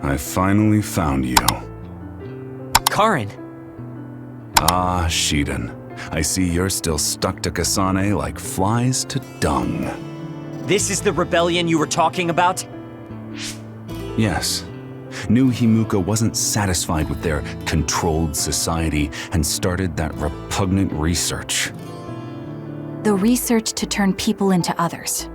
I finally found you. Karen! Ah, Shiden. I see you're still stuck to Kasane like flies to dung. This is the rebellion you were talking about? Yes. New Himuka wasn't satisfied with their controlled society and started that repugnant research. The research to turn people into others.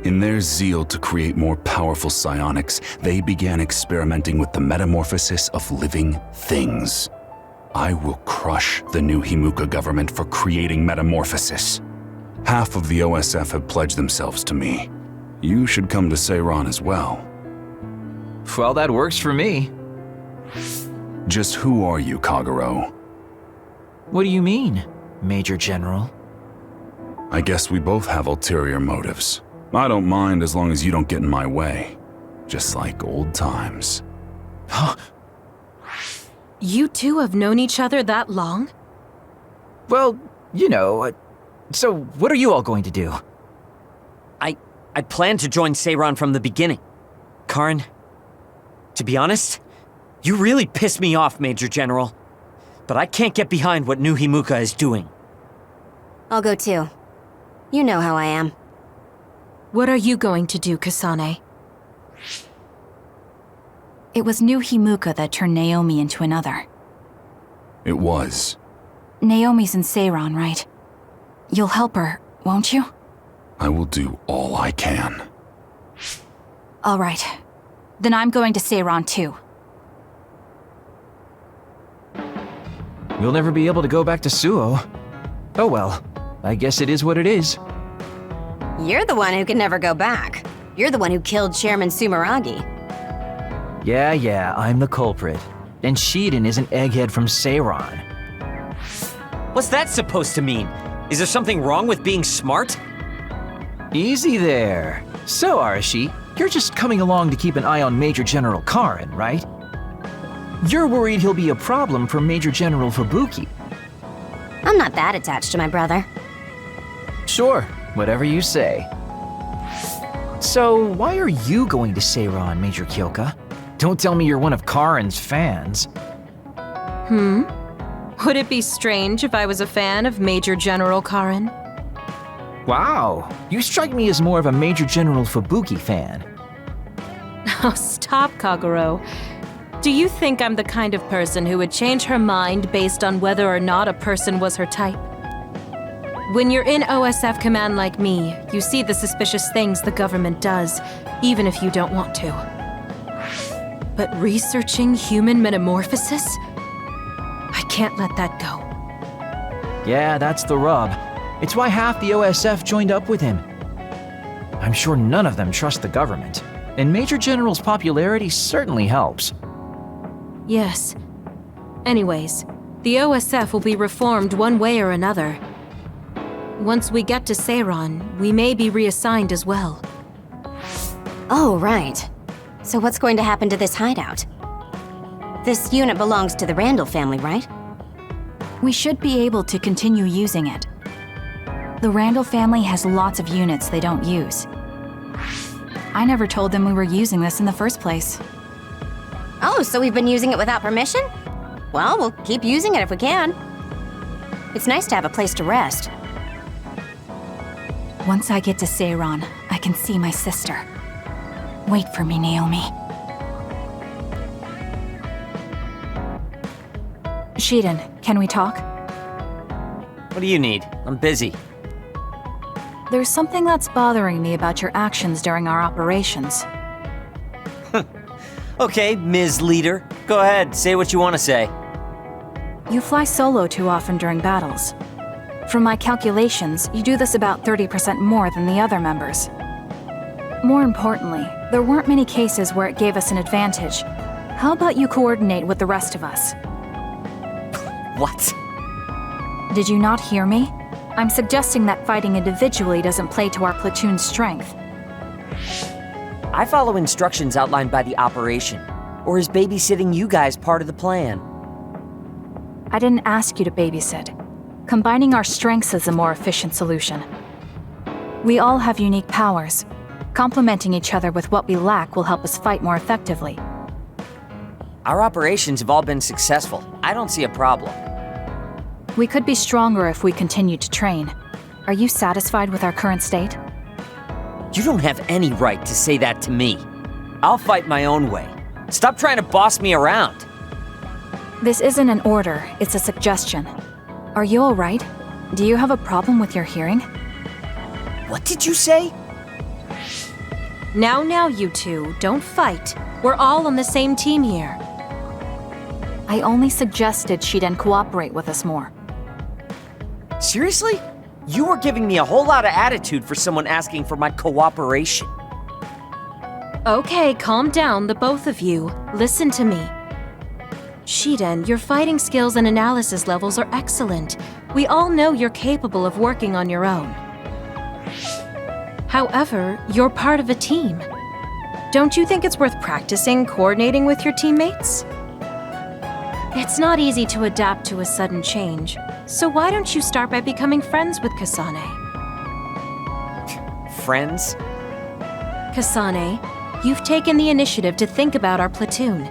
In their zeal to create more powerful psionics, they began experimenting with the metamorphosis of living things. I will crush the New Himuka government for creating metamorphosis. Half of the OSF have pledged themselves to me. You should come to Seiran as well. Well, that works for me. Just who are you, Kagero? What do you mean, Major General? I guess we both have ulterior motives. I don't mind as long as you don't get in my way. Just like old times. You two have known each other that long? Well, you know, so what are you all going to do? I planned to join Seiran from the beginning. Karen, to be honest, you really pissed me off, Major General. But I can't get behind what New Himuka is doing. I'll go too. You know how I am. What are you going to do, Kasane? It was New Himuka that turned Naomi into another. It was. Naomi's in Seiran, right? You'll help her, won't you? I will do all I can. All right. Then I'm going to Seiran too. We'll never be able to go back to Suo. Oh well, I guess it is what it is. You're the one who can never go back. You're the one who killed Chairman Sumeragi. Yeah, I'm the culprit. And Shiden is an egghead from Seiran. What's that supposed to mean? Is there something wrong with being smart? Easy there. So, Arashi, you're just coming along to keep an eye on Major General Karen, right? You're worried he'll be a problem for Major General Fubuki. I'm not that attached to my brother. Sure, whatever you say. So, why are you going to Seiran, Major Kyoka? Don't tell me you're one of Karen's fans. Would it be strange if I was a fan of Major General Karen? Wow, you strike me as more of a Major General Fubuki fan. Oh, stop, Kagero. Do you think I'm the kind of person who would change her mind based on whether or not a person was her type? When you're in OSF command like me, you see the suspicious things the government does, even if you don't want to. But researching human metamorphosis? I can't let that go. Yeah, that's the rub. It's why half the OSF joined up with him. I'm sure none of them trust the government, and Major General's popularity certainly helps. Yes. Anyways, the OSF will be reformed one way or another. Once we get to Seiran, we may be reassigned as well. Oh, right. So what's going to happen to this hideout? This unit belongs to the Randall family, right? We should be able to continue using it. The Randall family has lots of units they don't use. I never told them we were using this in the first place. Oh, so we've been using it without permission? Well, we'll keep using it if we can. It's nice to have a place to rest. Once I get to Seiran, I can see my sister. Wait for me, Naomi. Shiden, can we talk? What do you need? I'm busy. There's something that's bothering me about your actions during our operations. Okay, Ms. Leader. Go ahead, say what you want to say. You fly solo too often during battles. From my calculations, you do this about 30% more than the other members. More importantly, there weren't many cases where it gave us an advantage. How about you coordinate with the rest of us? What? Did you not hear me? I'm suggesting that fighting individually doesn't play to our platoon's strength. I follow instructions outlined by the operation. Or is babysitting you guys part of the plan? I didn't ask you to babysit. Combining our strengths is a more efficient solution. We all have unique powers. Complementing each other with what we lack will help us fight more effectively. Our operations have all been successful. I don't see a problem. We could be stronger if we continue to train. Are you satisfied with our current state? You don't have any right to say that to me. I'll fight my own way. Stop trying to boss me around. This isn't an order, it's a suggestion. Are you alright? Do you have a problem with your hearing? What did you say? Now, you two, don't fight. We're all on the same team here. I only suggested Shiden cooperate with us more. Seriously? You were giving me a whole lot of attitude for someone asking for my cooperation. Okay, calm down, the both of you. Listen to me. Shiden, your fighting skills and analysis levels are excellent. We all know you're capable of working on your own. However, you're part of a team. Don't you think it's worth practicing coordinating with your teammates? It's not easy to adapt to a sudden change, so why don't you start by becoming friends with Kasane? Friends? Kasane, you've taken the initiative to think about our platoon.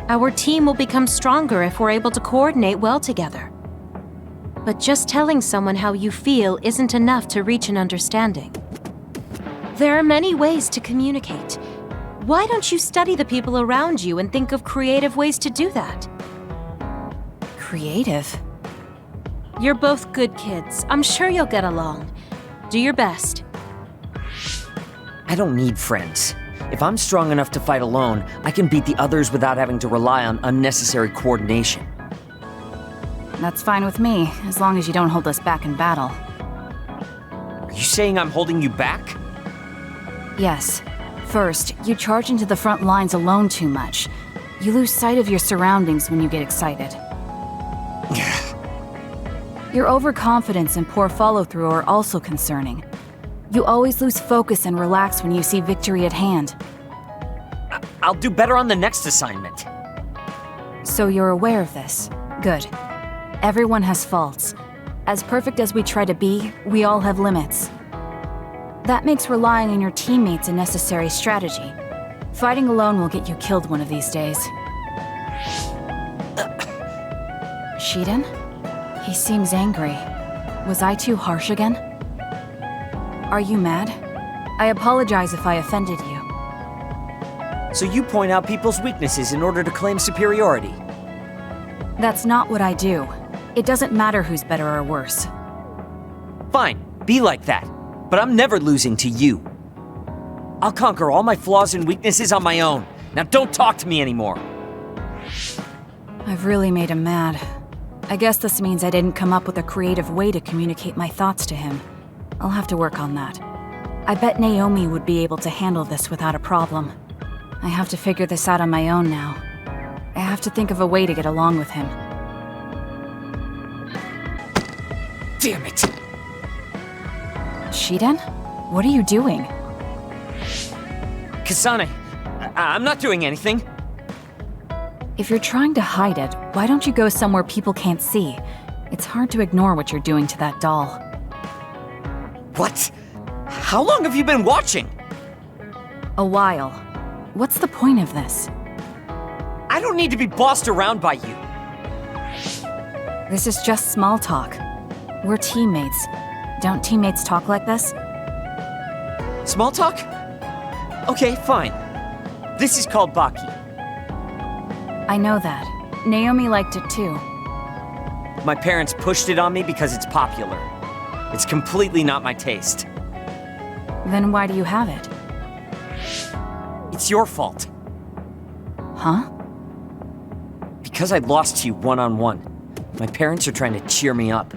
Our team will become stronger if we're able to coordinate well together. But just telling someone how you feel isn't enough to reach an understanding. There are many ways to communicate. Why don't you study the people around you and think of creative ways to do that? Creative? You're both good kids. I'm sure you'll get along. Do your best. I don't need friends. If I'm strong enough to fight alone, I can beat the others without having to rely on unnecessary coordination. That's fine with me, as long as you don't hold us back in battle. Are you saying I'm holding you back? Yes. First, you charge into the front lines alone too much. You lose sight of your surroundings when you get excited. Your overconfidence and poor follow-through are also concerning. You always lose focus and relax when you see victory at hand. I'll do better on the next assignment. So you're aware of this. Good. Everyone has faults. As perfect as we try to be, we all have limits. That makes relying on your teammates a necessary strategy. Fighting alone will get you killed one of these days. Shiden? He seems angry. Was I too harsh again? Are you mad? I apologize if I offended you. So you point out people's weaknesses in order to claim superiority? That's not what I do. It doesn't matter who's better or worse. Fine, be like that. But I'm never losing to you. I'll conquer all my flaws and weaknesses on my own. Now don't talk to me anymore. I've really made him mad. I guess this means I didn't come up with a creative way to communicate my thoughts to him. I'll have to work on that. I bet Naomi would be able to handle this without a problem. I have to figure this out on my own now. I have to think of a way to get along with him. Damn it! Shiden? What are you doing? Kasane, I'm not doing anything. If you're trying to hide it, why don't you go somewhere people can't see? It's hard to ignore what you're doing to that doll. What? How long have you been watching? A while. What's the point of this? I don't need to be bossed around by you. This is just small talk. We're teammates. Don't teammates talk like this? Small talk? Okay, fine. This is called Baki. I know that. Naomi liked it too. My parents pushed it on me because it's popular. It's completely not my taste. Then why do you have it? It's your fault. Huh? Because I lost to you one-on-one. My parents are trying to cheer me up.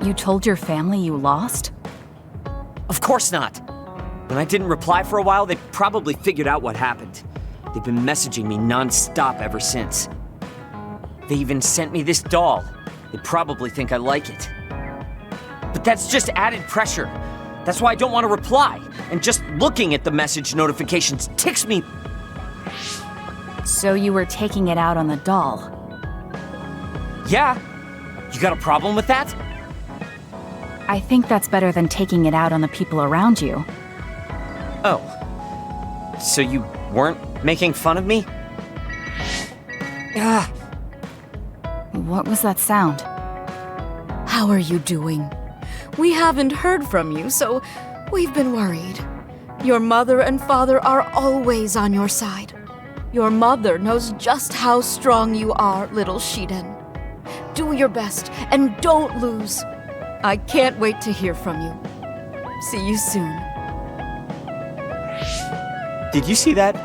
You told your family you lost? Of course not. When I didn't reply for a while, they probably figured out what happened. They've been messaging me non-stop ever since. They even sent me this doll. They probably think I like it. But that's just added pressure. That's why I don't want to reply. And just looking at the message notifications ticks me. So you were taking it out on the doll? Yeah. You got a problem with that? I think that's better than taking it out on the people around you. Oh. So you weren't making fun of me? Ah. What was that sound? How are you doing? We haven't heard from you, so we've been worried. Your mother and father are always on your side. Your mother knows just how strong you are, little Shiden. Do your best and don't lose. I can't wait to hear from you. See you soon. Did you see that?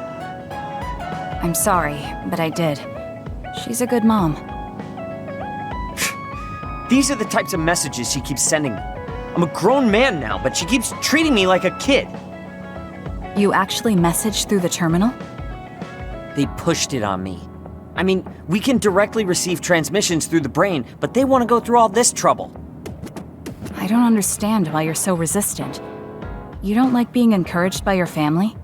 I'm sorry, but I did. She's a good mom. These are the types of messages she keeps sending me. I'm a grown man now, but she keeps treating me like a kid. You actually messaged through the terminal? They pushed it on me. I mean, we can directly receive transmissions through the brain, but they want to go through all this trouble. I don't understand why you're so resistant. You don't like being encouraged by your family?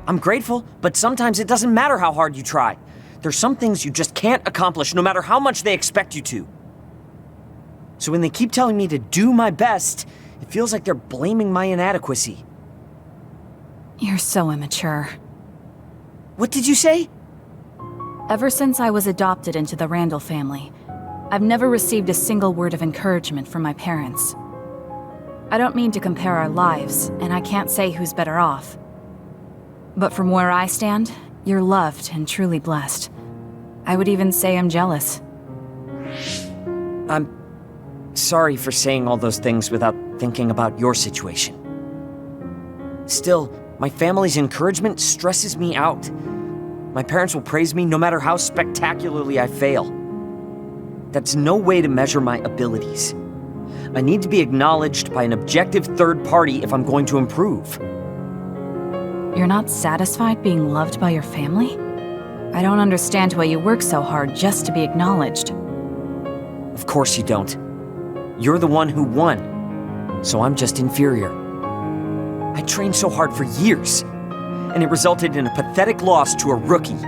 I'm grateful, but sometimes it doesn't matter how hard you try. There's some things you just can't accomplish no matter how much they expect you to. So when they keep telling me to do my best, it feels like they're blaming my inadequacy. You're so immature. What did you say? Ever since I was adopted into the Randall family, I've never received a single word of encouragement from my parents. I don't mean to compare our lives, and I can't say who's better off. But from where I stand, you're loved and truly blessed. I would even say I'm jealous. I'm sorry for saying all those things without thinking about your situation. Still, my family's encouragement stresses me out. My parents will praise me no matter how spectacularly I fail. That's no way to measure my abilities. I need to be acknowledged by an objective third party if I'm going to improve. You're not satisfied being loved by your family? I don't understand why you work so hard just to be acknowledged. Of course you don't. You're the one who won, so I'm just inferior. I trained so hard for years, and it resulted in a pathetic loss to a rookie.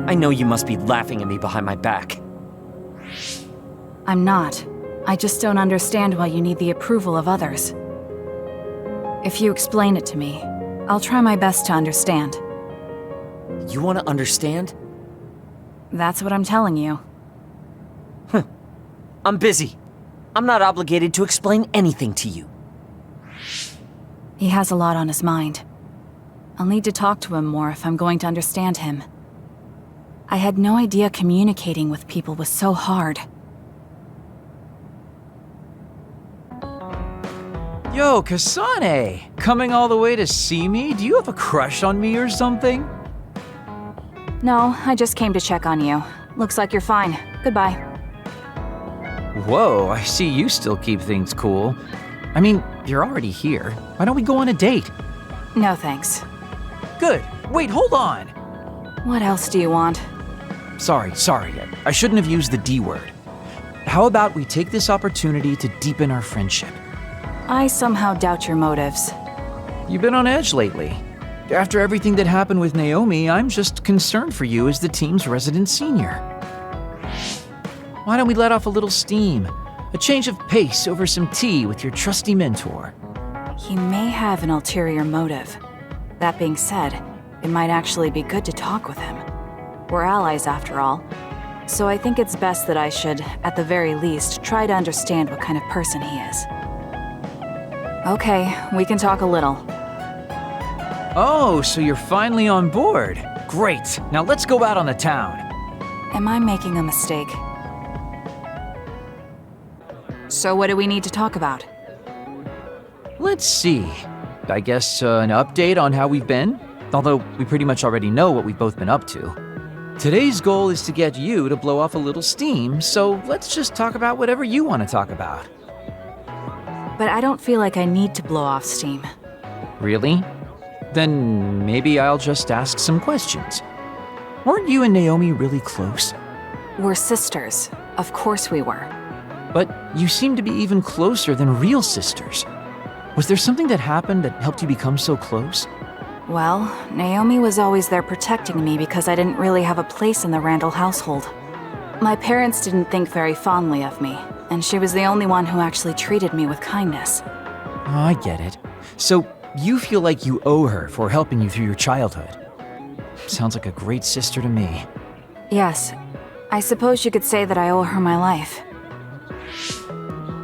I know you must be laughing at me behind my back. I'm not. I just don't understand why you need the approval of others. If you explain it to me, I'll try my best to understand. You want to understand? That's what I'm telling you. I'm busy. I'm not obligated to explain anything to you. He has a lot on his mind. I'll need to talk to him more if I'm going to understand him. I had no idea communicating with people was so hard. Yo, Kasane! Coming all the way to see me? Do you have a crush on me or something? No, I just came to check on you. Looks like you're fine. Goodbye. Whoa, I see you still keep things cool. I mean, you're already here. Why don't we go on a date? No thanks. Good. Wait, hold on! What else do you want? Sorry. I shouldn't have used the D word. How about we take this opportunity to deepen our friendship? I somehow doubt your motives. You've been on edge lately. After everything that happened with Naomi, I'm just concerned for you as the team's resident senior. Why don't we let off a little steam? A change of pace over some tea with your trusty mentor. He may have an ulterior motive. That being said, it might actually be good to talk with him. We're allies after all, so I think it's best that I should, at the very least, try to understand what kind of person he is. Okay, we can talk a little. Oh, so you're finally on board. Great. Now let's go out on the town. Am I making a mistake? So what do we need to talk about? Let's see. I guess an update on how we've been? Although we pretty much already know what we've both been up to. Today's goal is to get you to blow off a little steam, so let's just talk about whatever you want to talk about. But I don't feel like I need to blow off steam. Really? Then maybe I'll just ask some questions. Weren't you and Naomi really close? We're sisters. Of course we were. But you seem to be even closer than real sisters. Was there something that happened that helped you become so close? Well, Naomi was always there protecting me because I didn't really have a place in the Randall household. My parents didn't think very fondly of me, and she was the only one who actually treated me with kindness. Oh, I get it. So you feel like you owe her for helping you through your childhood. Sounds like a great sister to me. Yes, I suppose you could say that I owe her my life.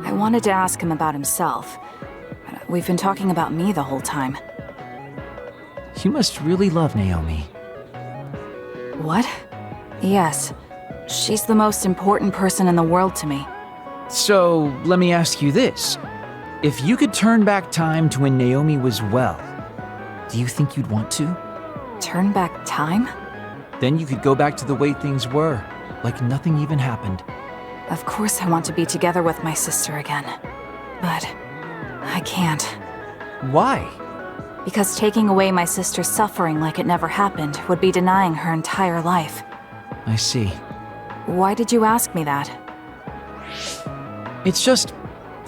I wanted to ask him about himself, but we've been talking about me the whole time. You must really love Naomi. What? Yes. She's the most important person in the world to me. So, let me ask you this. If you could turn back time to when Naomi was well, do you think you'd want to? Turn back time? Then you could go back to the way things were, like nothing even happened. Of course I want to be together with my sister again. But I can't. Why? Because taking away my sister's suffering like it never happened would be denying her entire life. I see. Why did you ask me that? It's just,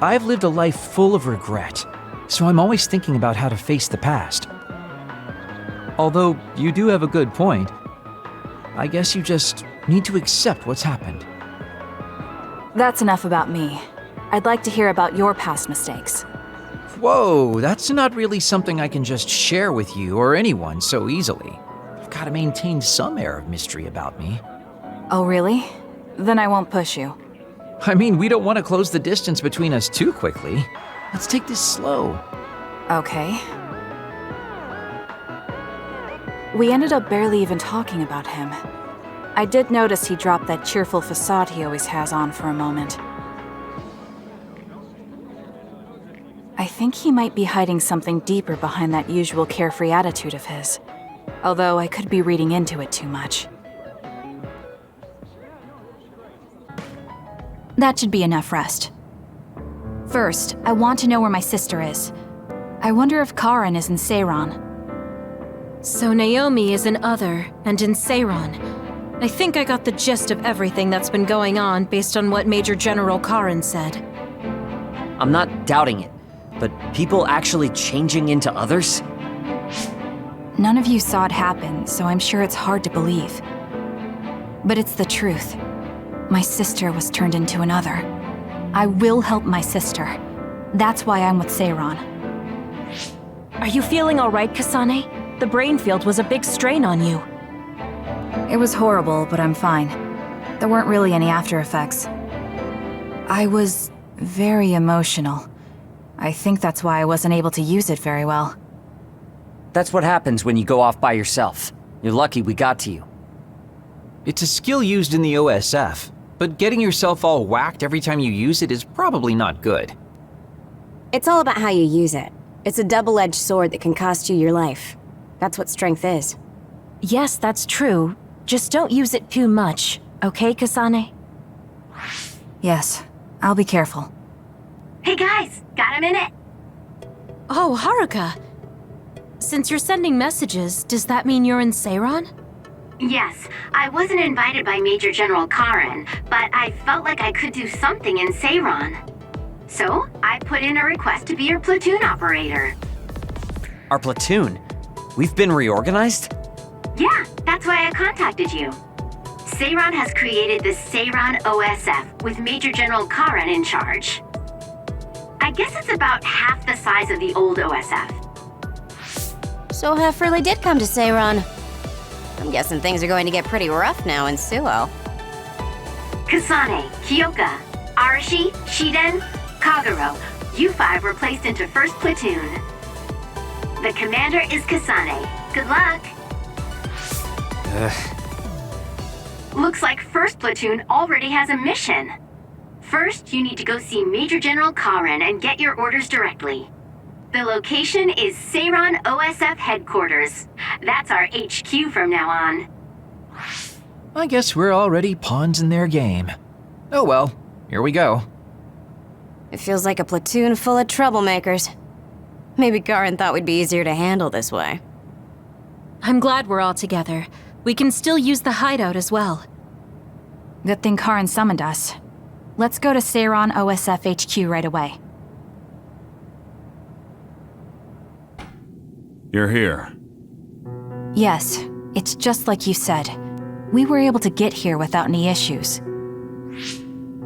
I've lived a life full of regret, so I'm always thinking about how to face the past. Although, you do have a good point. I guess you just need to accept what's happened. That's enough about me. I'd like to hear about your past mistakes. Whoa, that's not really something I can just share with you or anyone so easily. I've got to maintain some air of mystery about me. Oh, really? Then I won't push you. I mean, we don't want to close the distance between us too quickly. Let's take this slow. Okay. We ended up barely even talking about him. I did notice he dropped that cheerful facade he always has on for a moment. I think he might be hiding something deeper behind that usual carefree attitude of his. Although I could be reading into it too much. That should be enough rest. First, I want to know where my sister is. I wonder if Karin is in Seiran. So Naomi is in Other and in Seiran. I think I got the gist of everything that's been going on based on what Major General Karin said. I'm not doubting it, but people actually changing into others? None of you saw it happen, so I'm sure it's hard to believe. But it's the truth. My sister was turned into another. I will help my sister. That's why I'm with Seiran. Are you feeling all right, Kasane? The brain field was a big strain on you. It was horrible, but I'm fine. There weren't really any after effects. I was very emotional. I think that's why I wasn't able to use it very well. That's what happens when you go off by yourself. You're lucky we got to you. It's a skill used in the OSF, but getting yourself all whacked every time you use it is probably not good. It's all about how you use it. It's a double-edged sword that can cost you your life. That's what strength is. Yes, that's true. Just don't use it too much, okay, Kasane? Yes, I'll be careful. Hey guys, got a minute? Oh, Haruka. Since you're sending messages, does that mean you're in Seiran? Yes, I wasn't invited by Major General Karin, but I felt like I could do something in Seiran. So, I put in a request to be your platoon operator. Our platoon? We've been reorganized? Yeah, that's why I contacted you. Seiran has created the Seiran OSF with Major General Karin in charge. I guess it's about half the size of the old OSF. So Hefferly did come to Seiran. I'm guessing things are going to get pretty rough now in Suo. Kasane, Kyoka, Arashi, Shiden, Kagero, you five were placed into 1st Platoon. The commander is Kasane. Good luck! Looks like 1st Platoon already has a mission. First, you need to go see Major General Karin and get your orders directly. The location is Seiran OSF headquarters. That's our HQ from now on. I guess we're already pawns in their game. Oh well, here we go. It feels like a platoon full of troublemakers. Maybe Karin thought we'd be easier to handle this way. I'm glad we're all together. We can still use the hideout as well. Good thing Karin summoned us. Let's go to Seiran OSF HQ right away. You're here. Yes, it's just like you said. We were able to get here without any issues.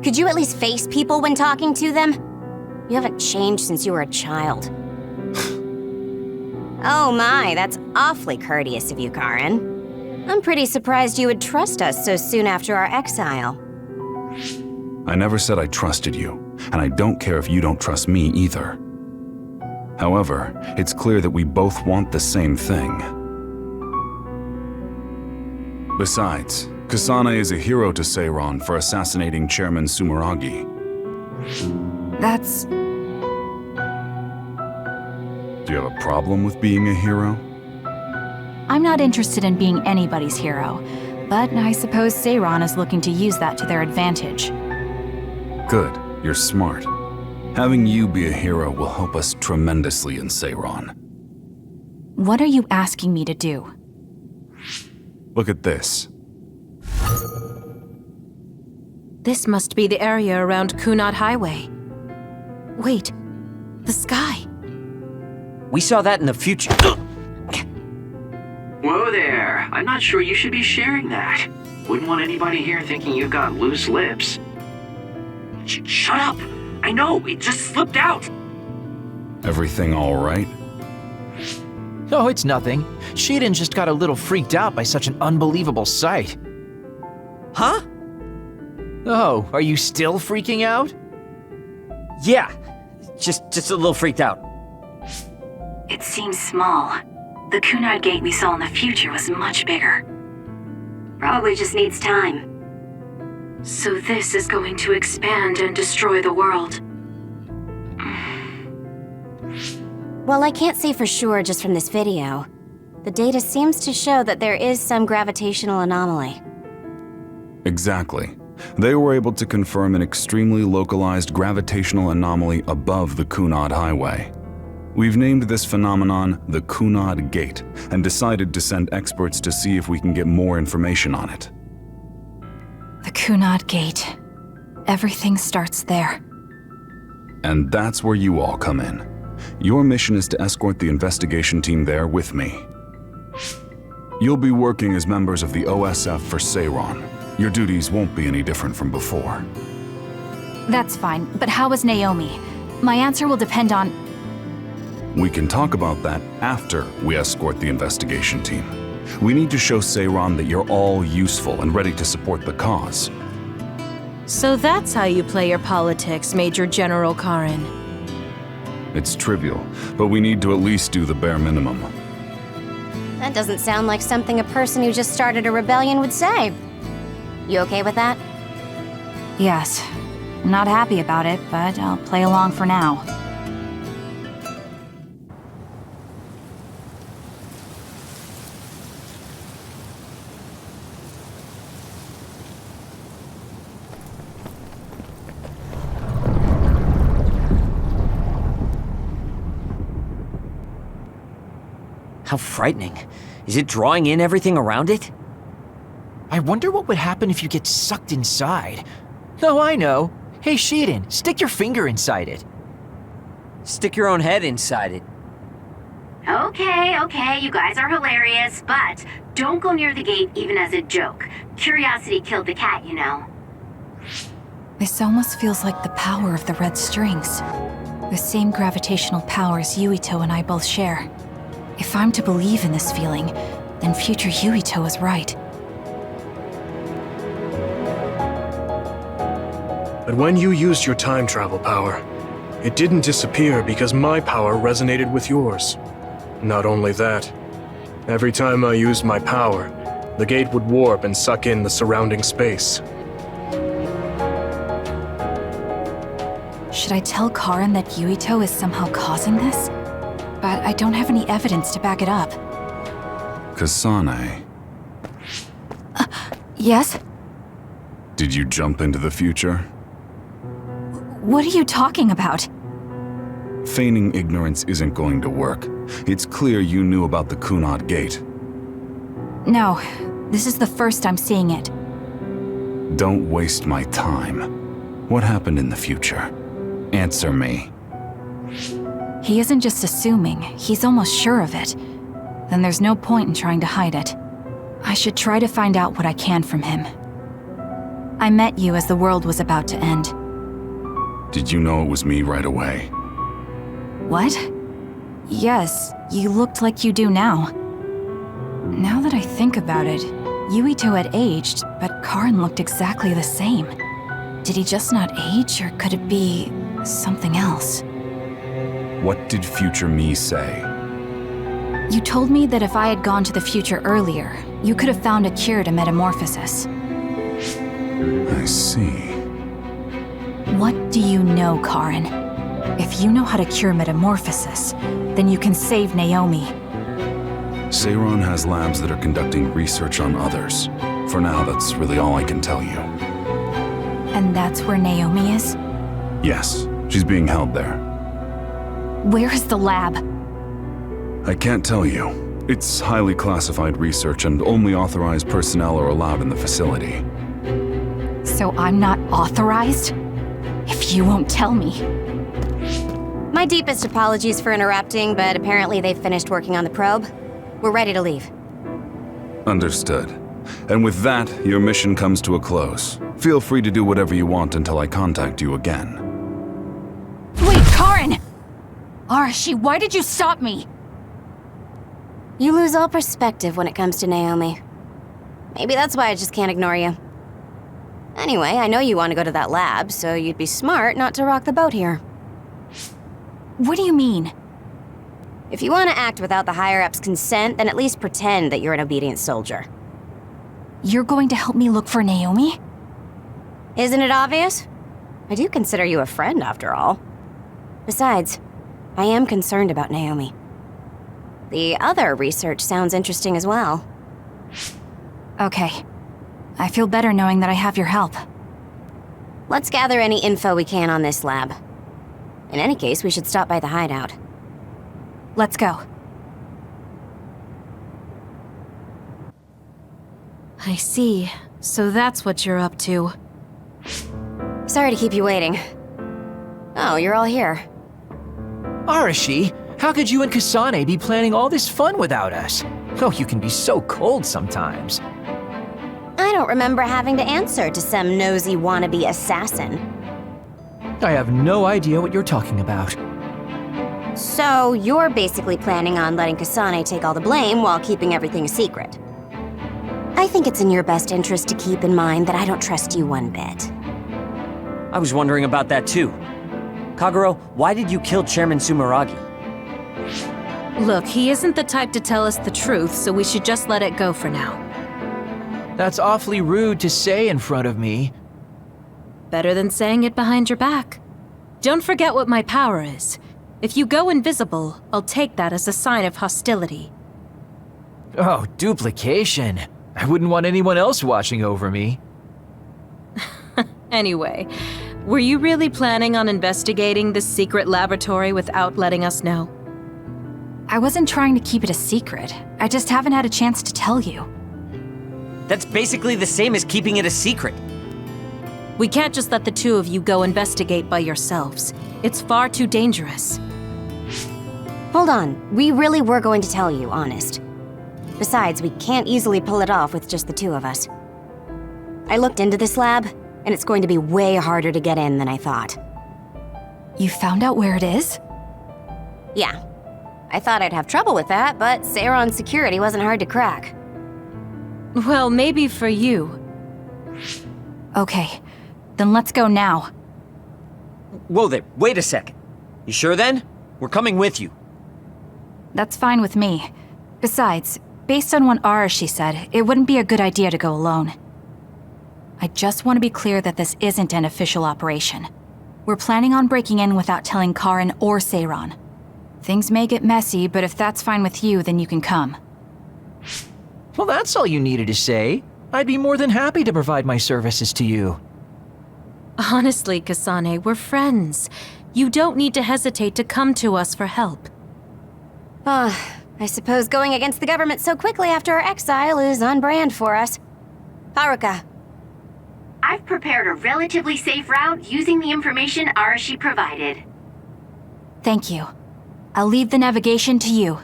Could you at least face people when talking to them? You haven't changed since you were a child. Oh my, that's awfully courteous of you, Karin. I'm pretty surprised you would trust us so soon after our exile. I never said I trusted you, and I don't care if you don't trust me either. However, it's clear that we both want the same thing. Besides, Kasane is a hero to Seiran for assassinating Chairman Sumeragi. That's... Do you have a problem with being a hero? I'm not interested in being anybody's hero, but I suppose Seiran is looking to use that to their advantage. Good, you're smart. Having you be a hero will help us tremendously in Seiran. What are you asking me to do? Look at this. This must be the area around Kunad Highway. Wait, the sky. We saw that in the future. Whoa there. I'm not sure you should be sharing that. Wouldn't want anybody here thinking you've got loose lips. Shut up! I know, it just slipped out! Everything all right? Oh, it's nothing. Shiden just got a little freaked out by such an unbelievable sight. Huh? Oh, are you still freaking out? Yeah, just a little freaked out. It seems small. The Kunad gate we saw in the future was much bigger. Probably just needs time. So this is going to expand and destroy the world. Well, I can't say for sure just from this video. The data seems to show that there is some gravitational anomaly. Exactly. They were able to confirm an extremely localized gravitational anomaly above the Kunad Highway. We've named this phenomenon the Kunad Gate and decided to send experts to see if we can get more information on it. The Kunad Gate. Everything starts there. And that's where you all come in. Your mission is to escort the investigation team there with me. You'll be working as members of the OSF for Seiran. Your duties won't be any different from before. That's fine, but how is Naomi? My answer will depend on... We can talk about that after we escort the investigation team. We need to show Seiran that you're all useful and ready to support the cause. So that's how you play your politics, Major General Karin. It's trivial, but we need to at least do the bare minimum. That doesn't sound like something a person who just started a rebellion would say. You okay with that? Yes. I'm not happy about it, but I'll play along for now. How frightening. Is it drawing in everything around it? I wonder what would happen if you get sucked inside. Oh, I know. Hey, Shiden, stick your finger inside it. Stick your own head inside it. Okay, you guys are hilarious, but don't go near the gate even as a joke. Curiosity killed the cat, you know. This almost feels like the power of the red strings. The same gravitational powers Yuito and I both share. If I'm to believe in this feeling, then future Yuito is right. But when you used your time travel power, it didn't disappear because my power resonated with yours. Not only that, every time I used my power, the gate would warp and suck in the surrounding space. Should I tell Karin that Yuito is somehow causing this? But I don't have any evidence to back it up. Kasane, Yes? did you jump into the future? What are you talking about? Feigning ignorance isn't going to work. It's clear you knew about the Kunad Gate. No, this is the first I'm seeing it. Don't waste my time. What happened in the future? Answer me. He isn't just assuming, he's almost sure of it. Then there's no point in trying to hide it. I should try to find out what I can from him. I met you as the world was about to end. Did you know it was me right away? What? Yes, You looked like you do now. Now that I think about it, Yuito had aged, but Karin looked exactly the same. Did he just not age, or could it be something else? What did future me say? You told me that if I had gone to the future earlier, you could have found a cure to metamorphosis. I see. What do you know, Karin? If you know how to cure metamorphosis, then you can save Naomi. Seiron has labs that are conducting research on others. For now, that's really all I can tell you. And that's where Naomi is? Yes, she's being held there. Where is the lab? I can't tell you. It's highly classified research and only authorized personnel are allowed in the facility. So I'm not authorized? If you won't tell me. My deepest apologies for interrupting, but apparently they've finished working on the probe. We're ready to leave. Understood. And with that, your mission comes to a close. Feel free to do whatever you want until I contact you again. Wait, Karin! Arashi, why did you stop me? You lose all perspective when it comes to Naomi. Maybe that's why I just can't ignore you. Anyway, I know you want to go to that lab, so you'd be smart not to rock the boat here. What do you mean? If you want to act without the higher-ups' consent, then at least pretend that you're an obedient soldier. You're going to help me look for Naomi? Isn't it obvious? I do consider you a friend, after all. Besides, I am concerned about Naomi. The other research sounds interesting as well. Okay. I feel better knowing that I have your help. Let's gather any info we can on this lab. In any case, we should stop by the hideout. Let's go. I see. So that's what you're up to. Sorry to keep you waiting. Oh, you're all here. Arashi, how could you and Kasane be planning all this fun without us? Oh, you can be so cold sometimes. I don't remember having to answer to some nosy wannabe assassin. I have no idea what you're talking about. So, you're basically planning on letting Kasane take all the blame while keeping everything a secret. I think it's in your best interest to keep in mind that I don't trust you one bit. I was wondering about that too. Kagero, why did you kill Chairman Sumeragi? Look, he isn't the type to tell us the truth, so we should just let it go for now. That's awfully rude to say in front of me. Better than saying it behind your back. Don't forget what my power is. If you go invisible, I'll take that as a sign of hostility. Oh, duplication. I wouldn't want anyone else watching over me. Anyway, were you really planning on investigating this secret laboratory without letting us know? I wasn't trying to keep it a secret. I just haven't had a chance to tell you. That's basically the same as keeping it a secret. We can't just let the two of you go investigate by yourselves. It's far too dangerous. Hold on, we really were going to tell you, honest. Besides, we can't easily pull it off with just the two of us. I looked into this lab, and it's going to be way harder to get in than I thought. You found out where it is? Yeah. I thought I'd have trouble with that, but Seiron's security wasn't hard to crack. Well, maybe for you. Okay, then let's go now. Whoa there, wait a second. You sure then? We're coming with you. That's fine with me. Besides, based on what Arashi said, it wouldn't be a good idea to go alone. I just want to be clear that this isn't an official operation. We're planning on breaking in without telling Karin or Seiron. Things may get messy, but if that's fine with you, then you can come. Well, that's all you needed to say. I'd be more than happy to provide my services to you. Honestly, Kasane, we're friends. You don't need to hesitate to come to us for help. I suppose going against the government so quickly after our exile is on brand for us. Haruka. I've prepared a relatively safe route using the information Arashi provided. Thank you. I'll leave the navigation to you.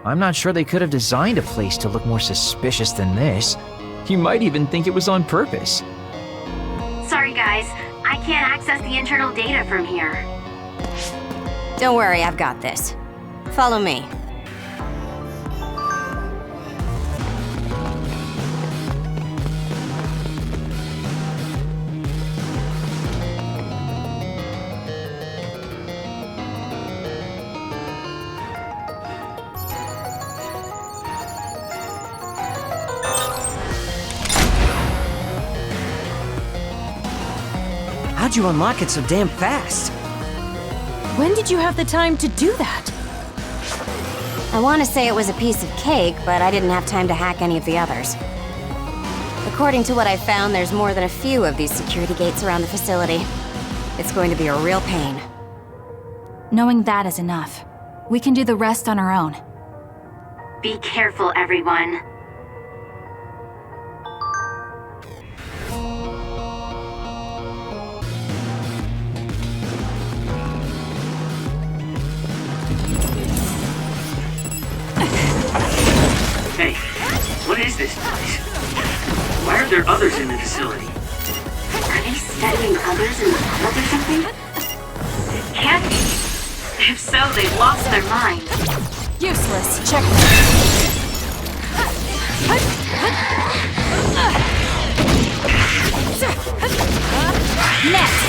I'm not sure they could have designed a place to look more suspicious than this. You might even think it was on purpose. Sorry guys, I can't access the internal data from here. Don't worry, I've got this. Follow me. How'd you unlock it so damn fast? When did you have the time to do that? I want to say it was a piece of cake, but I didn't have time to hack any of the others. According to what I found, there's more than a few of these security gates around the facility. It's going to be a real pain. Knowing that is enough. We can do the rest on our own. Be careful, everyone. Hey, what is this place? Why are there others in the facility? Are they studying others in the club or something? It can't be. If so, they've lost their mind. Useless. Check. Next!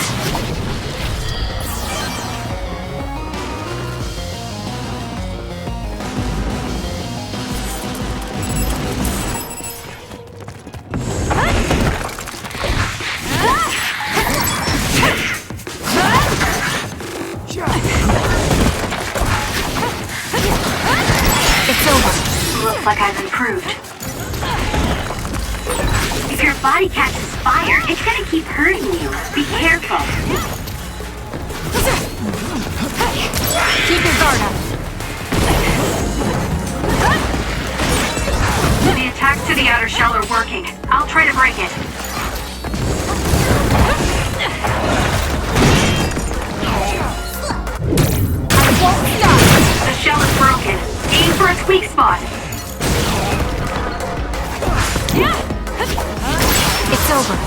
Looks like I've improved. If your body catches fire, it's gonna keep hurting you. Be careful. Keep your guard up. The attacks to the outer shell are working. I'll try to break it. I won't stop! The shell is broken. Aim for its weak spot. It's over.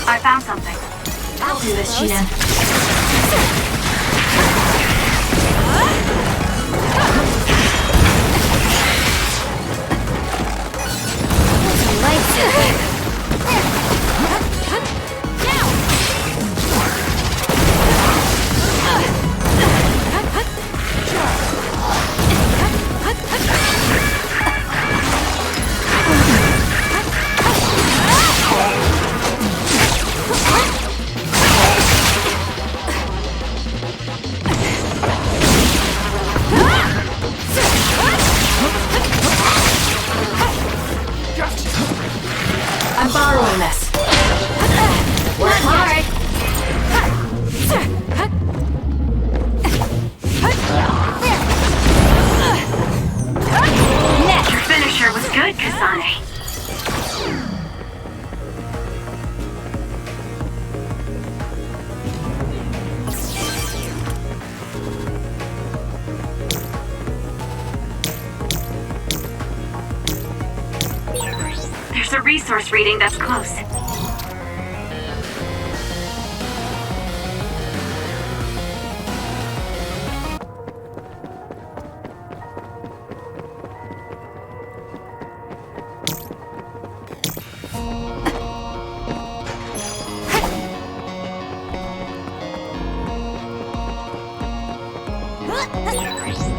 I found something. I'll do this, Shinan. I'm borrowing this. Work hard. Your finisher was good, Kasane. There's a resource reading that's close.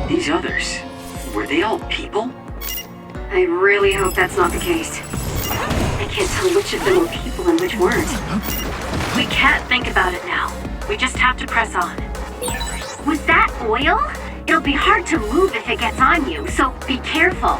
These others, were they all people? I really hope that's not the case. I can't tell which of them were people and which weren't. We can't think about it now. We just have to press on. Was that oil? It'll be hard to move if it gets on you, so be careful.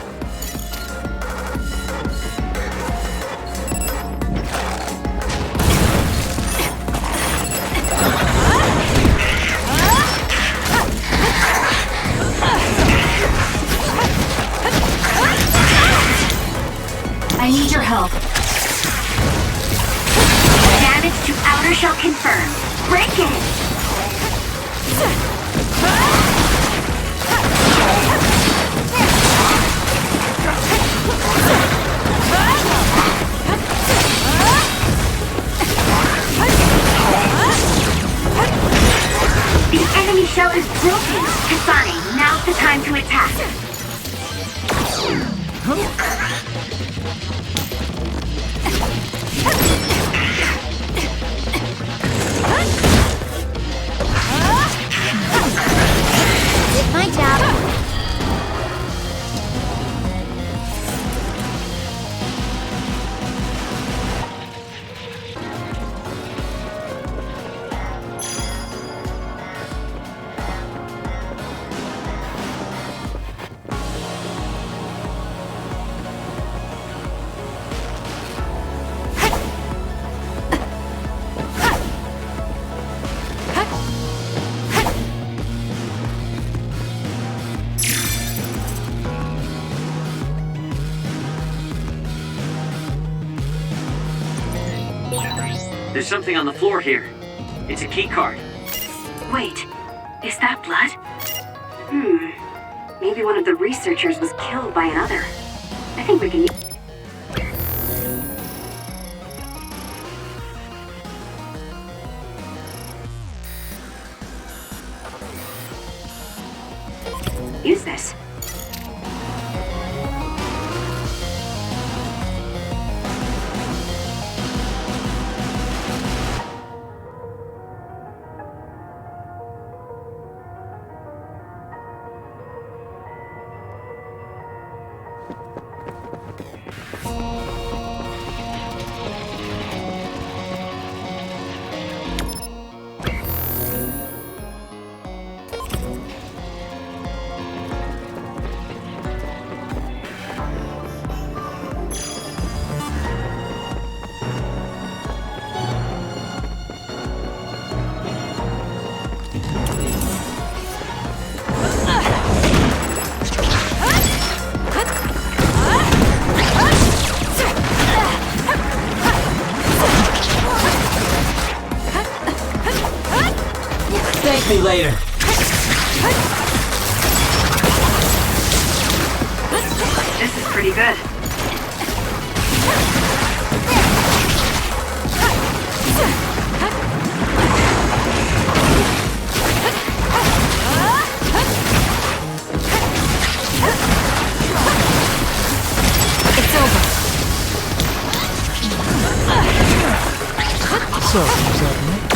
I need your help. Damage to outer shell confirmed. Break it! is broken! Kasane, now's the time to attack! Did my job. There's something on the floor here. It's a key card. Wait, is that blood? Maybe one of the researchers was killed by another. I think we can use this. Thank me later. This is pretty good. It's over. So, who's up next?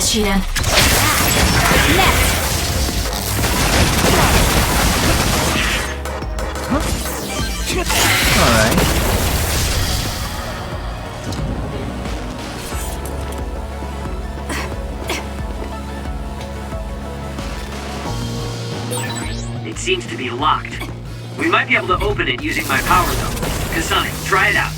this, Shiden. Alright. It seems to be locked. We might be able to open it using my power, though. Kasane, try it out.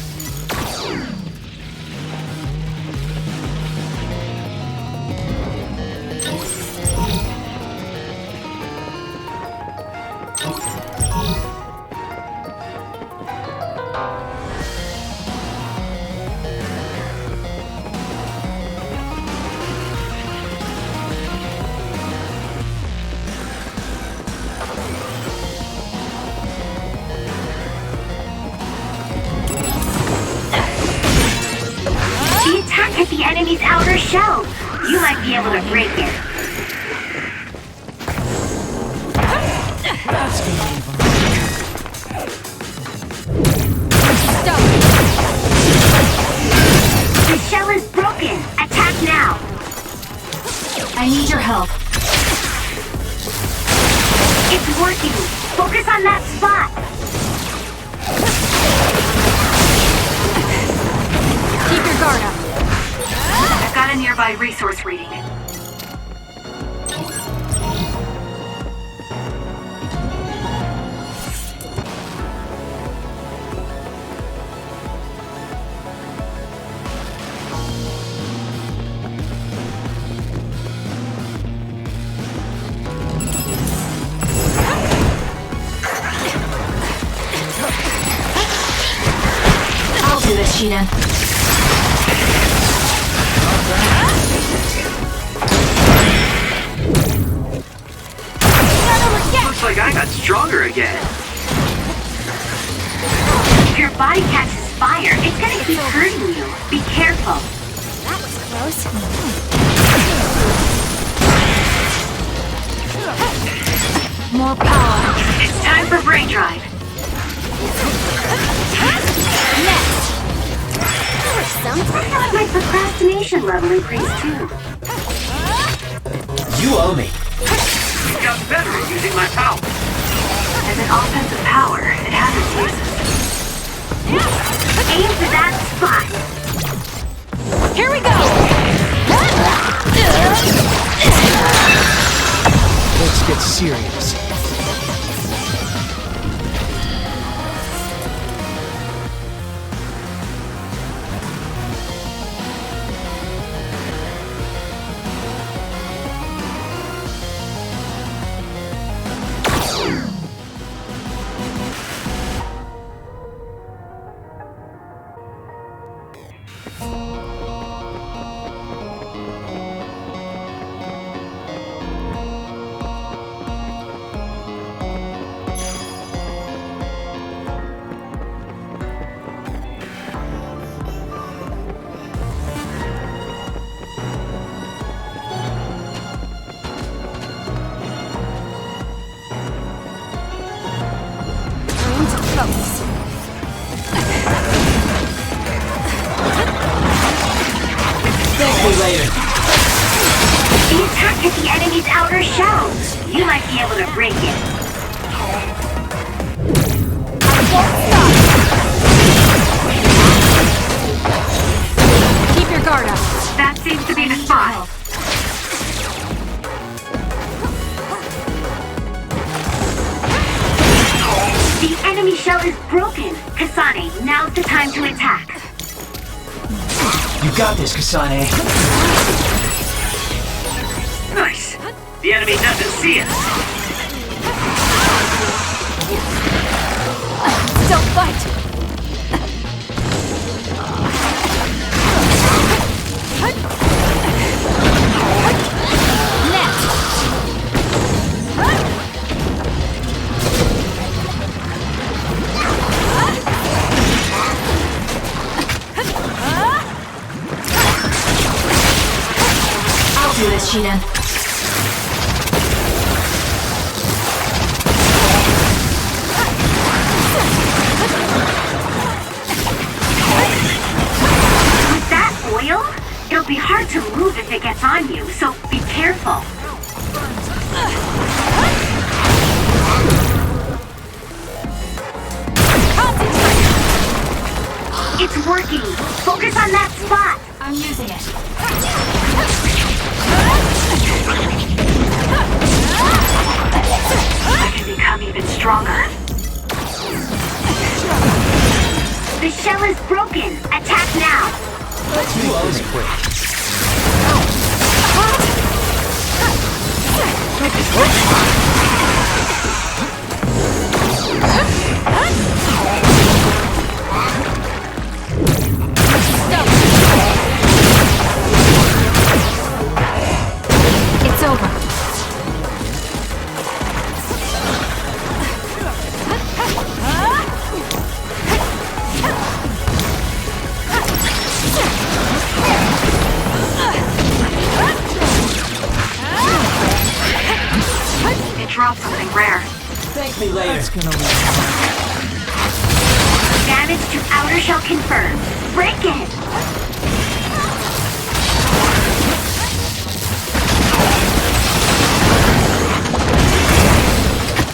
Hit the enemy's outer shell. You might be able to break it. The shell is broken. Attack now. I need your help. It's working. Focus on that spot. Keep your guard up. I've got a nearby resource reading. I'll do this, Shiden. Looks like I got stronger again. If your body catches fire, it's gonna keep hurting you. Be careful. That was close. More power. It's time for brain drive. Sometimes My procrastination level increased too. You owe me. Got better at using my power. As an offensive power, it has its uses. Aim for that spot. Here we go! Let's get serious. Later. The attack hit the enemy's outer shell. You might be able to break it. Keep your guard up. That seems to be the spot. The enemy shell is broken. Kasane, now's the time to attack. You got this, Kasane. Nice. The enemy doesn't see us. Don't fight! I'll do this, Shiden. With that oil, it'll be hard to move. move if it gets on you, so be careful. It's working! Focus on that spot! I'm using it. I can become even stronger. The shell is broken! Attack now! Let's make this quick. It's over. It dropped something rare. Thank me later. That's gonna leave. Damage to outer shell confirmed. Break it!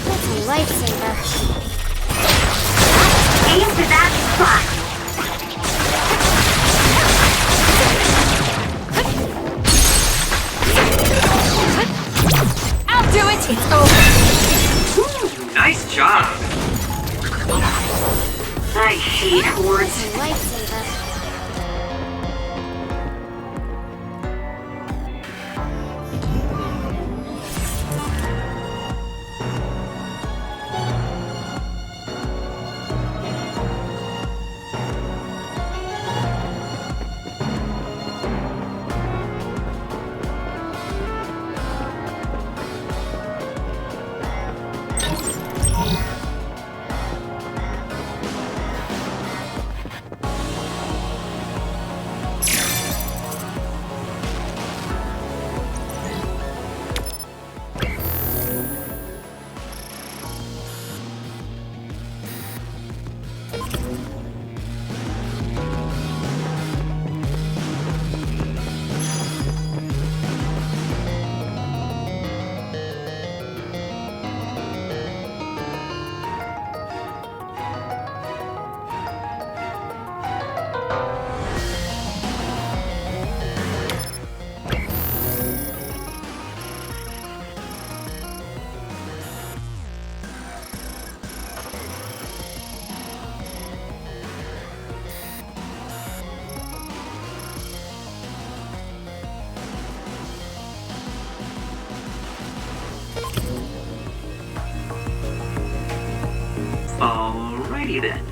That's a lifesaver. Aim to that spot! I'll do it! It's over. Nice job. I hate hordes. That's a lifesaver. Alrighty then.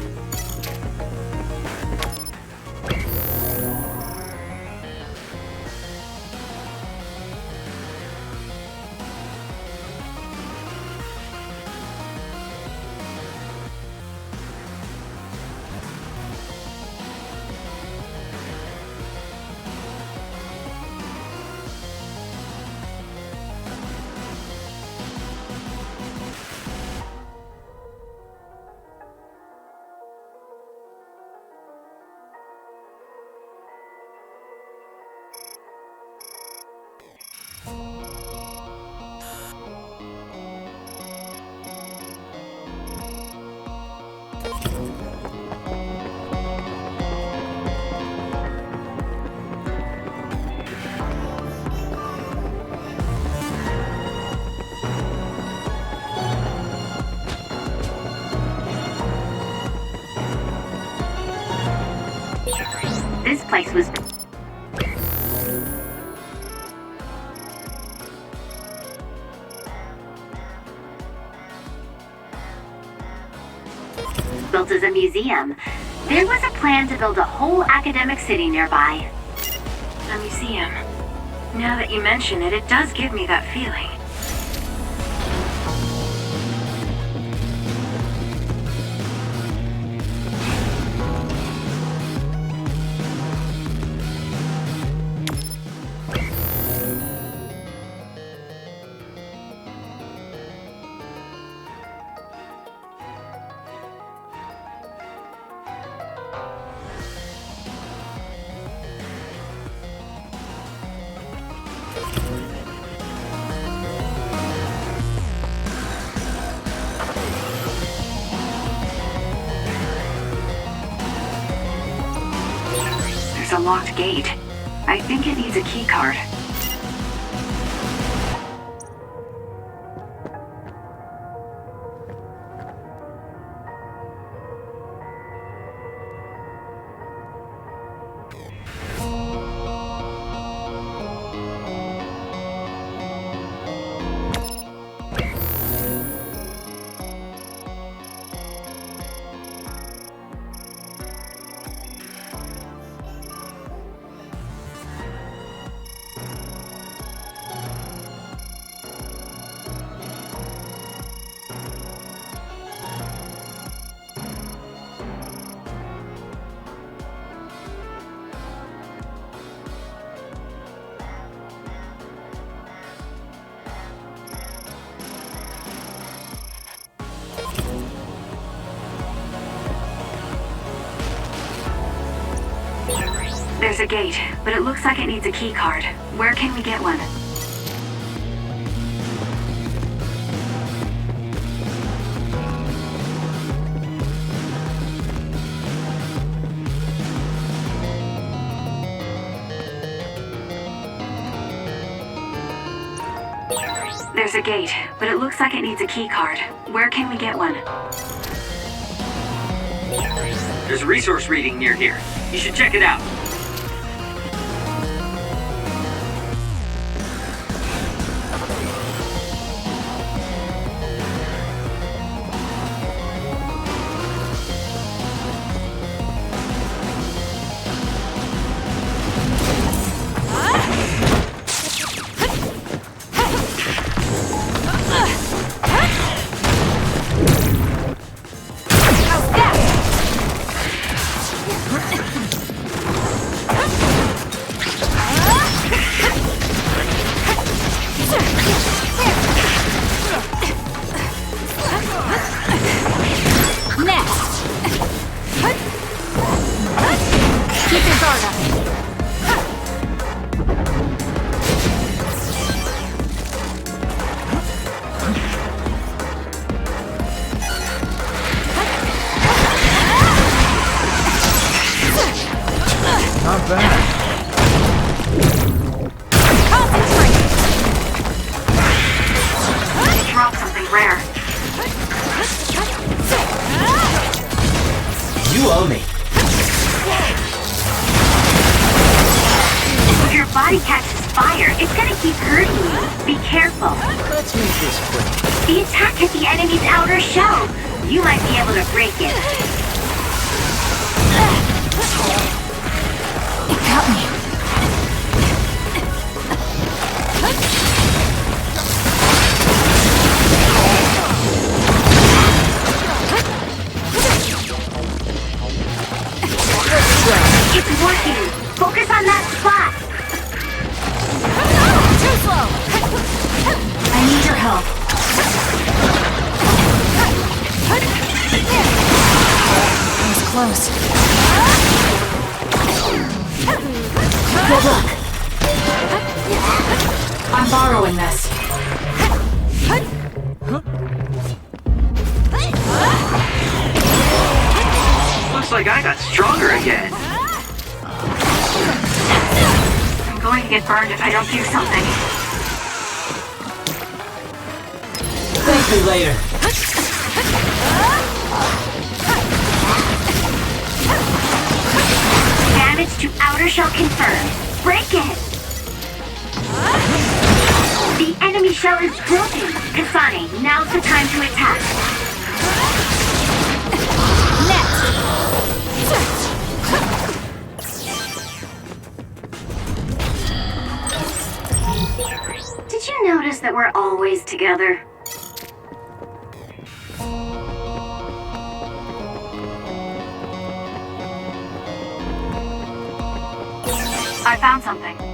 This place was built as a museum. There was a plan to build a whole academic city nearby. A museum. Now that you mention it, it does give me that feeling. locked gate. I think it needs a key card. There's a gate, but it looks like it needs a key card. Where can we get one? There's a gate, but it looks like it needs a key card. Where can we get one? There's a resource reading near here. You should check it out. Kasane, now's the time to attack. Did you notice that we're always together? I found something.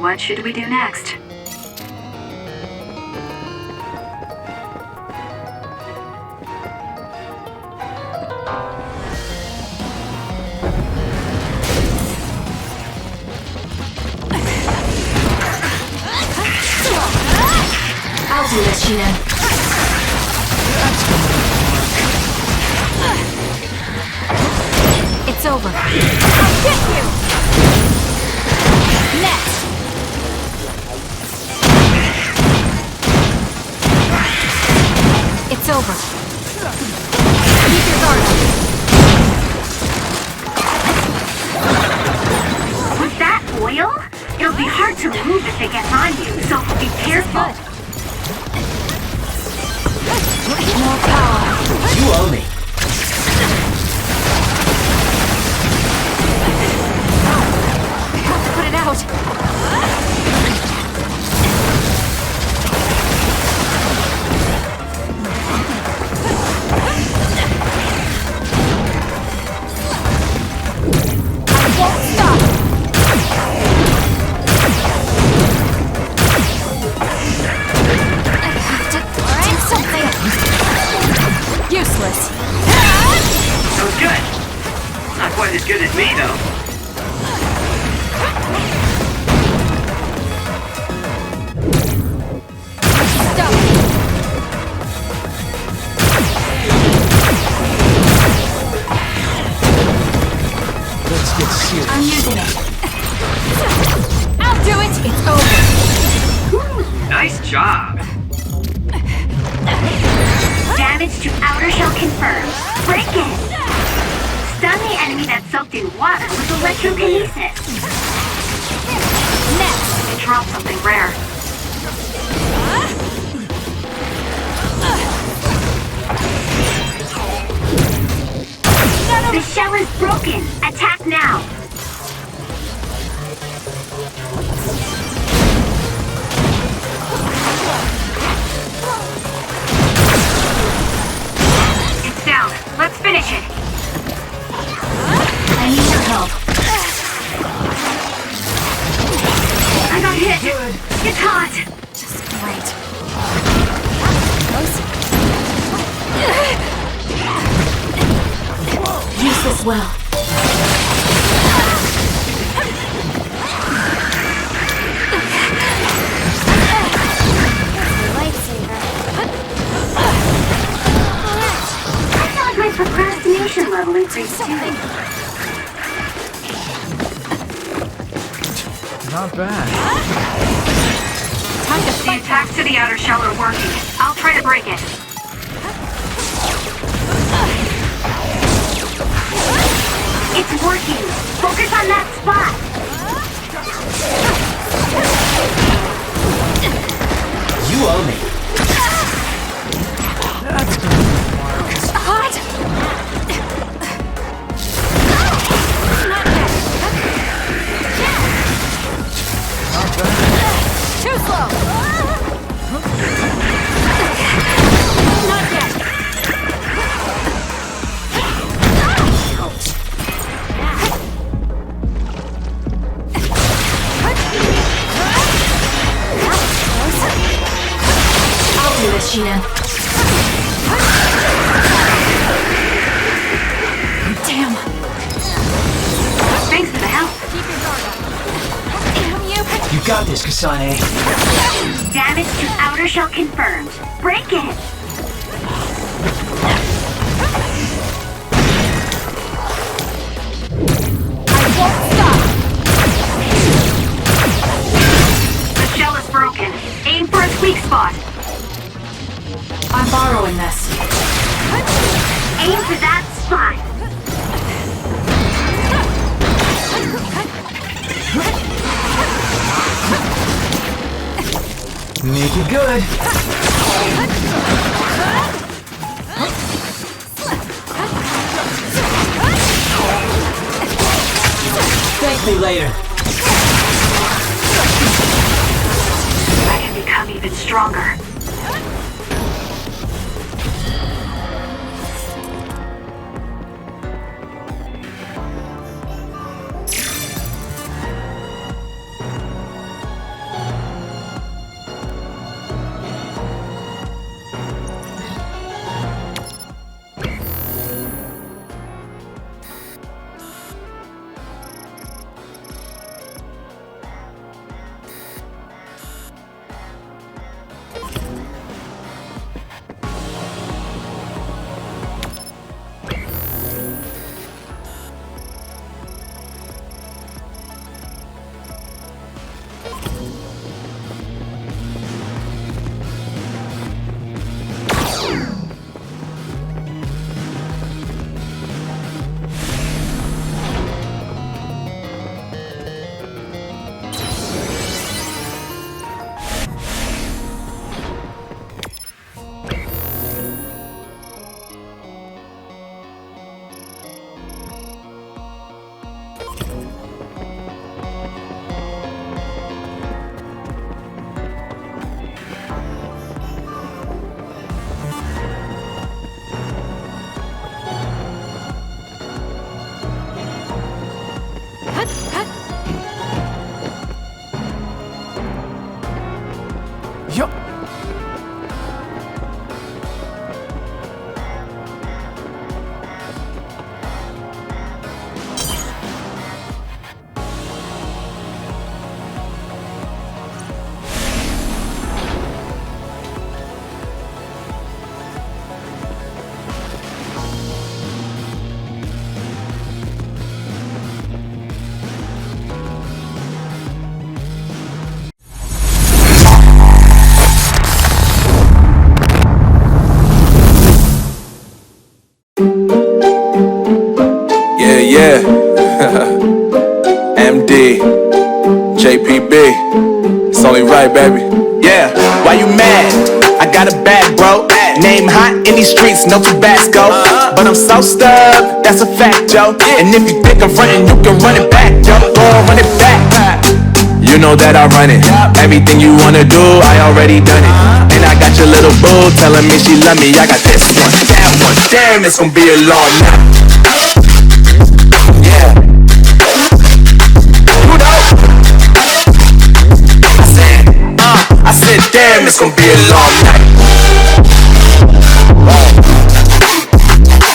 What should we do next? I'll do this, Shinan. It's over. I'll get you! Next! It's over. Keep your guard up. Was that oil? It'll be hard to remove if it gets on you, so be careful. More power. You owe me. Put it out. I won't stop. I have to do something. Useless. That was good. Not quite as good as me, though. Stop. Let's get serious. I'm using it. I'll do it. It's over. Nice job. Damage to outer shell confirmed. Break it! Stun the enemy that's soaked in water with electrokinesis. Next. Drop something rare. The shell is broken. Attack now. It's down. Let's finish it. I need your help. I got hit. It's hot. Just great. Use this well. I thought my procrastination level increased too. Not bad. The attacks to the outer shell are working. I'll try to break it. It's working. Focus on that spot. You owe me. That's good. It's hot. Not bad. Too slow. Not yet. I'll do this, Shinan. Damn. Thanks for the help. Keep your guard up. Damn you. You got this, Kasane. Damage to outer shell confirmed. Break it. I won't stop. The shell is broken. Aim for its weak spot. I'm borrowing this. Aim for that spot. Make it good. Thank me later. I can become even stronger. Yeah. MD. JPB. It's only right, baby. Yeah, why you mad? I got a bag, bro. Name hot in these streets, no Tabasco. But I'm so stubbed, that's a fact, yo. And if you think I'm frontin', you can run it back, yo. Go run it back. You know that I run it. Everything you wanna do, I already done it. And I got your little boo telling me she love me. I got this one, that one. Damn, it's gonna be a long night. Yeah. You know. I said, damn, it's gonna be a long night.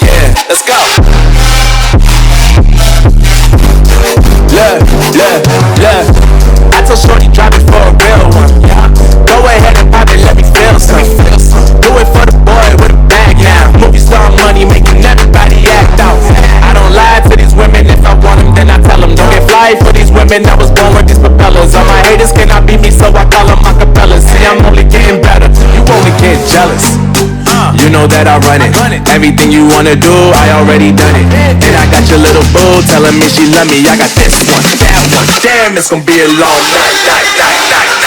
Yeah, let's go. Look. I told Shorty drop it for a real one. Go ahead and pop it, let me feel some. Do it for the boy with a bag now. Movie star money making everybody act out. I don't lie to these women, if I want them then I tell them. Don't get fly for these women, I was born with these propellers. All my haters cannot beat me, so I call them acapellas. See, I'm only getting better, you only get jealous. You know that I run it. Everything you wanna do, I already done it. And I got your little boo telling me she love me. I got this one, that one. Damn, it's gonna be a long night.